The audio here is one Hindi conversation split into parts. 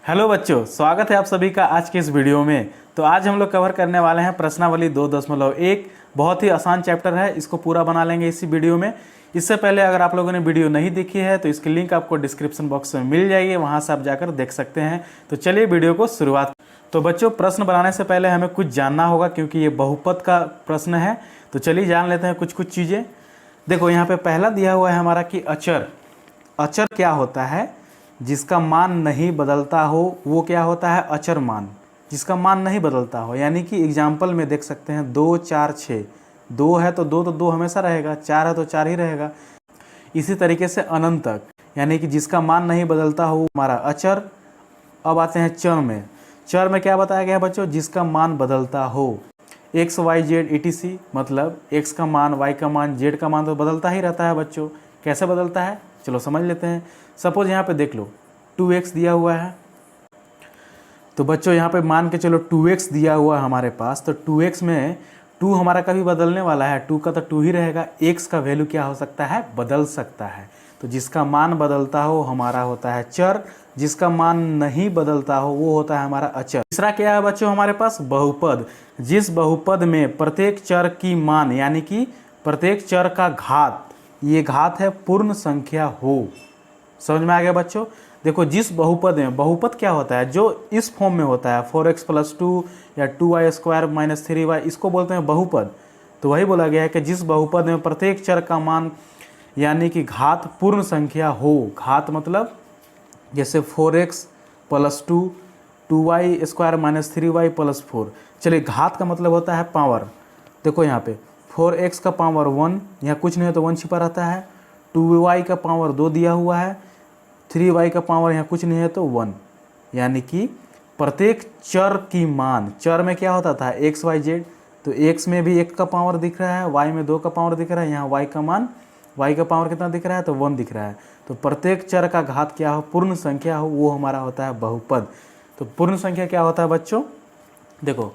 हेलो बच्चों, स्वागत है आप सभी का आज के इस वीडियो में। तो आज हम लोग कवर करने वाले हैं प्रश्नावली 2.1। बहुत ही आसान चैप्टर है, इसको पूरा बना लेंगे इसी वीडियो में। इससे पहले अगर आप लोगों ने वीडियो नहीं देखी है तो इसकी लिंक आपको डिस्क्रिप्शन बॉक्स में मिल जाएगी, वहाँ से आप जाकर देख सकते हैं। तो चलिए वीडियो को शुरुआत। तो बच्चों, प्रश्न बनाने से पहले हमें कुछ जानना होगा क्योंकि ये बहुपद का प्रश्न है। तो चलिए जान लेते हैं कुछ चीज़ें। देखो यहाँ पे पहला दिया हुआ है हमारा कि अचर। अचर क्या होता है? जिसका मान नहीं बदलता हो वो क्या होता है? अचर मान। जिसका मान नहीं बदलता हो, यानी कि एग्जाम्पल में देख सकते हैं 2, 4, 6। 2 है तो 2 तो 2 हमेशा रहेगा, 4 है तो 4 ही रहेगा। इसी तरीके से अनंत तक, यानी कि जिसका मान नहीं बदलता हो वो हमारा अचर। अब आते हैं चर में। चर में क्या बताया गया है बच्चों? जिसका मान बदलता हो। एक्स, वाई, जेड etc, मतलब एक्स का मान, वाई का मान, जेड का मान तो बदलता ही रहता है बच्चों। कैसे बदलता है चलो समझ लेते हैं। सपोज यहाँ पे देख लो 2x दिया हुआ है। तो बच्चों यहाँ पे मान के चलो 2x दिया हुआ है हमारे पास। तो 2x में 2 हमारा कभी बदलने वाला है, 2 का तो 2 ही रहेगा। x का वैल्यू क्या हो सकता है? बदल सकता है। तो जिसका मान बदलता हो हमारा होता है चर, जिसका मान नहीं बदलता हो वो होता है हमारा अचर। तीसरा क्या है बच्चों हमारे पास? बहुपद। जिस बहुपद में प्रत्येक चर की मान, यानी कि प्रत्येक चर का घात, ये घात है पूर्ण संख्या हो। समझ में आ गया बच्चों? देखो जिस बहुपद में, बहुपद क्या होता है? जो इस फॉर्म में होता है 4x + 2 या 2y² - 3y, इसको बोलते हैं बहुपद। तो वही बोला गया है कि जिस बहुपद में प्रत्येक चर का मान यानी कि घात पूर्ण संख्या हो। घात मतलब जैसे 4x + 2, 2y² - 3y + 4। चलिए, घात का मतलब होता है पावर। देखो यहाँ पे 4x का पावर 1, यहाँ कुछ नहीं है तो 1 छिपा रहता है। 2y का पावर 2 दिया हुआ है, 3y का पावर यहाँ कुछ नहीं है तो 1। यानी कि प्रत्येक चर की मान, चर में क्या होता था? x, y, z। तो x में भी 1 का पावर दिख रहा है, y में 2 का पावर दिख रहा है, यहाँ y का मान, y का पावर कितना दिख रहा है? तो 1 दिख रहा है। तो प्रत्येक चर का घात क्या हो? पूर्ण संख्या हो, वो हमारा होता है बहुपद। तो पूर्ण संख्या क्या होता है बच्चों? देखो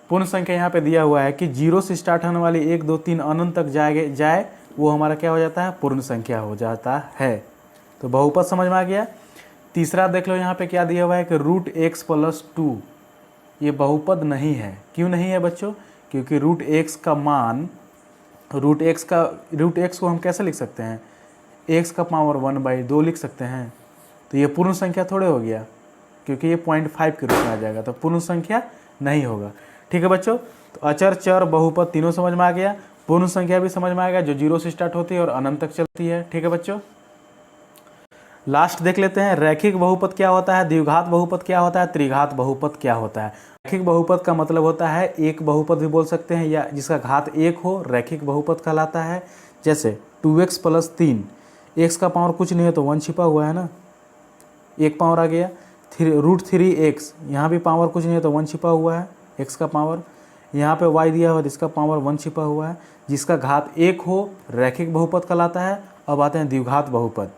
पूर्ण संख्या यहाँ पे दिया हुआ है कि 0 से स्टार्ट होने वाली 1, 2, 3 अनंत तक जाए वो हमारा क्या हो जाता है? पूर्ण संख्या हो जाता है। तो बहुपद समझ में आ गया। तीसरा देख लो यहाँ पे क्या दिया हुआ है कि √x + 2। ये बहुपद नहीं है। क्यों नहीं है बच्चों? क्योंकि √x का मान, √x को हम कैसे लिख सकते हैं? x का पावर 1/2 लिख सकते हैं। तो ये पूर्ण संख्या थोड़े हो गया, क्योंकि ये 0.5 के रूप में आ जाएगा, तो पूर्ण संख्या नहीं होगा। ठीक है बच्चों? तो अचर, चर, बहुपद तीनों समझ में आ गया। पूर्ण संख्या भी समझ में आ गया, जो 0 से स्टार्ट होती है और अनंत तक चलती है। ठीक है बच्चों? लास्ट देख लेते हैं, रैखिक बहुपद क्या होता है, द्विघात बहुपद क्या होता है, त्रिघात बहुपद क्या होता है। रैखिक बहुपद का मतलब होता है एक बहुपद भी बोल सकते हैं, या जिसका घात 1 हो, रैखिक बहुपद कहलाता है। जैसे 2x + 3, x का पावर कुछ नहीं है तो 1 छिपा हुआ है ना, 1 पावर आ गया। √3x, यहाँ भी पावर कुछ नहीं है तो 1 छिपा हुआ है, x का पावर। यहाँ पे y दिया हुआ है जिसका पावर 1 छिपा हुआ है। जिसका घात 1 हो रैखिक बहुपद कहलाता है। अब आते हैं द्विघात बहुपद।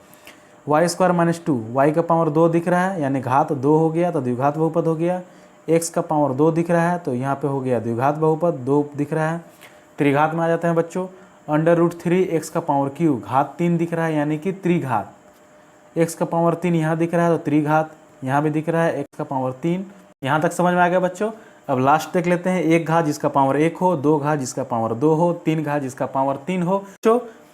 y² - 2, y का पावर 2 दिख रहा है, यानी घात 2 हो गया तो द्विघात बहुपद हो गया। x का पावर 2 दिख रहा है तो यहाँ पे हो गया द्विघात बहुपद, 2 दिख रहा है। त्रिघात में आ जाते हैं बच्चों। √3x का पावर क्यूब, घात 3 दिख रहा है यानी कि त्रिघात। x का पावर 3 यहाँ दिख रहा है तो त्रिघात, यहाँ भी दिख रहा है x का पावर 3। यहाँ तक समझ में आ गया बच्चों? अब लास्ट देख लेते हैं, 1 घात जिसका पावर 1 हो, 2 घात जिसका पावर 2 हो, 3 घात जिसका पावर 3 हो।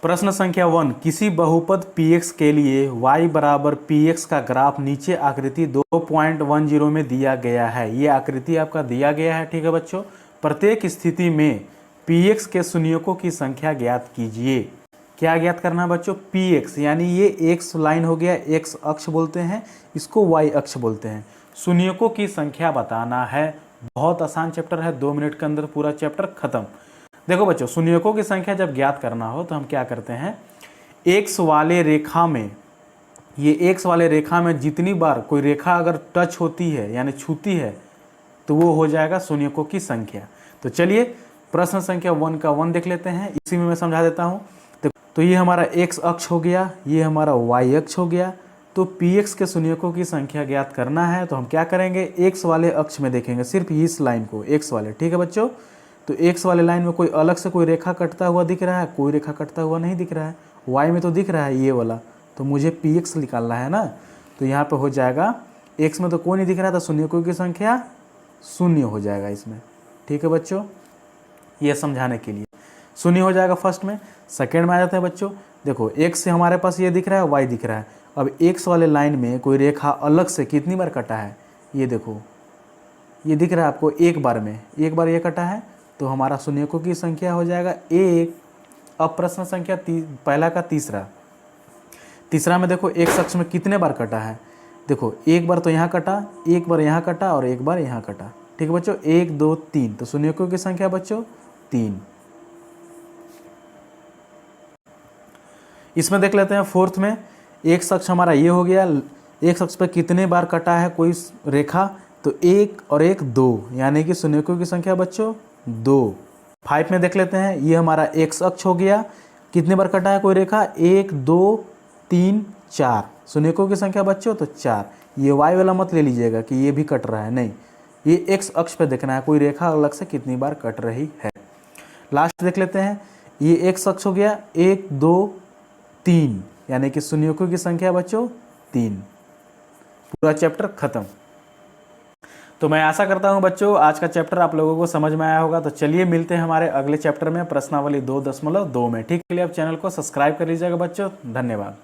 प्रश्न संख्या 1, किसी बहुपद px के लिए y = px का ग्राफ नीचे आकृति 2.10 में दिया गया है। ये आकृति आपका दिया गया है। ठीक है बच्चों? प्रत्येक स्थिति में px के शून्यकों की संख्या ज्ञात कीजिए। क्या ज्ञात करना है बच्चों? px, यानी ये x लाइन हो गया, x अक्ष बोलते हैं, इसको y अक्ष बोलते हैं। शून्यकों की संख्या बताना है। बहुत आसान चैप्टर है, 2 मिनट के अंदर पूरा चैप्टर खत्म। देखो बच्चों, शून्यकों की संख्या जब ज्ञात करना हो तो हम क्या करते हैं, एक्स वाले रेखा में, ये एक्स वाले रेखा में जितनी बार कोई रेखा अगर टच होती है यानी छूती है तो वो हो जाएगा शून्यकों की संख्या। तो चलिए प्रश्न संख्या 1 का 1 देख लेते हैं, इसी में मैं समझा देता हूँ। तो ये हमारा एक्स अक्ष हो गया, ये हमारा वाई अक्ष हो गया। तो px के शून्यकों की संख्या ज्ञात करना है तो हम क्या करेंगे, x वाले अक्ष में देखेंगे, सिर्फ इस लाइन को, x वाले। ठीक है बच्चों? तो x वाले लाइन में कोई अलग से कोई रेखा कटता हुआ दिख रहा है? कोई रेखा कटता हुआ नहीं दिख रहा है। y में तो दिख रहा है ये वाला, तो मुझे px निकालना है ना। तो यहाँ पे हो जाएगा एक्स में तो कोई नहीं दिख रहा, तो शून्यकों की संख्या शून्य हो जाएगा इसमें। ठीक है बच्चों, ये समझाने के लिए शून्य हो जाएगा फर्स्ट में। सेकेंड में आ जाते हैं बच्चों, देखो एक्स से हमारे पास ये दिख रहा है, वाई दिख रहा है। अब एक्स वाले लाइन में कोई रेखा अलग से कितनी बार कटा है, ये देखो, ये दिख रहा है आपको एक बार में, एक बार ये कटा है, तो हमारा शून्यकों की संख्या हो जाएगा एक। अब प्रश्न संख्या पहला का तीसरा में देखो एक्स अक्ष में कितने बार कटा है, देखो एक बार तो यहाँ कटा, एक बार यहाँ कटा और एक बार यहाँ कटा। ठीक है बच्चों, 1 2 3, तो शून्यकों की संख्या बच्चों 3। इसमें देख लेते हैं फोर्थ में, एक्स अक्ष हमारा ये हो गया, एक्स अक्ष पे कितने बार कटा है कोई रेखा, तो 1 और 1 2, यानी कि शून्यकों की संख्या बच्चों 2। 5 में देख लेते हैं, ये हमारा एक्स अक्ष हो गया, कितने बार कटा है कोई रेखा, 1 2 3 4, शून्यकों की संख्या बच्चों तो 4। ये वाई वाला मत ले लीजिएगा कि ये भी कट रहा है, नहीं, ये एक्स अक्ष पे देखना है कोई रेखा अलग से कितनी बार कट रही है। लास्ट देख लेते हैं, ये एक्स अक्ष हो गया, 1 2 3, यानी कि शून्यकों की संख्या बच्चों 3। पूरा चैप्टर खत्म। तो मैं आशा करता हूं बच्चों आज का चैप्टर आप लोगों को समझ में आया होगा। तो चलिए मिलते हैं हमारे अगले चैप्टर में, प्रश्नावली 2.2 में। ठीक है, आप चैनल को सब्सक्राइब कर लीजिएगा बच्चों। धन्यवाद।